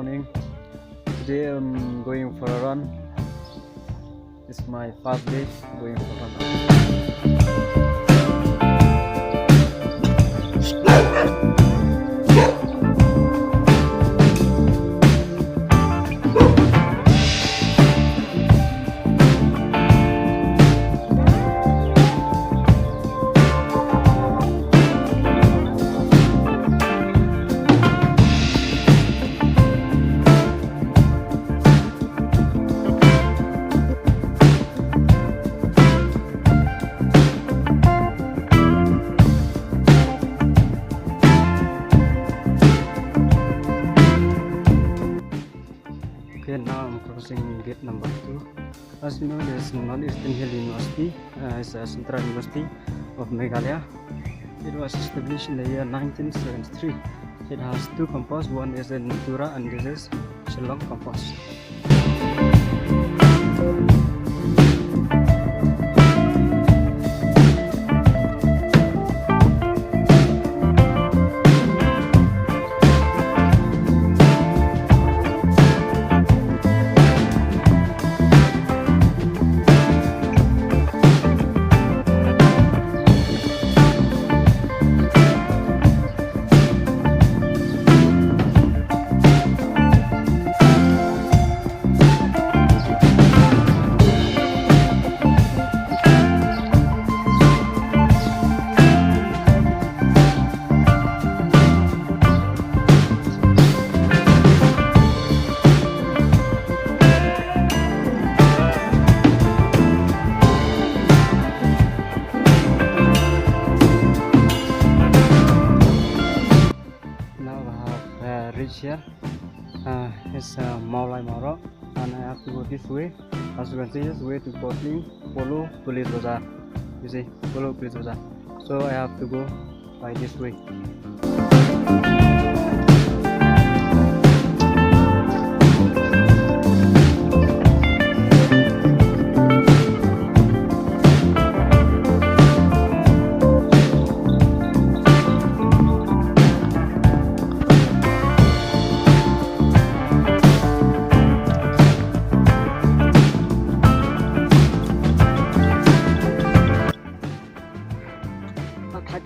morning. Today I'm going for a run. It's my first day going for a run. Okay, now I'm crossing gate number 2. As you know, there's Northeastern University. It's a central university of Meghalaya. It was established in the year 1973. It has 2 campuses. One is in Tura and this is Shillong campus. Here it's Mawlai MAWROH, and I have to go this way. As you can see, this way to crossing follow police bazaar. You see, follow police bazaar. So I have to go by this way.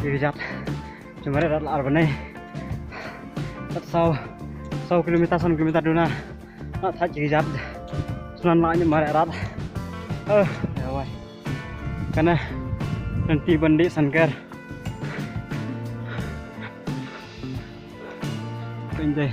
Dilihat cuma ada arah này sau kilometer duna nó thay chỉ dắt sunan lại nhưng mà lại rat ya wai karena nanti bandi sanker pindah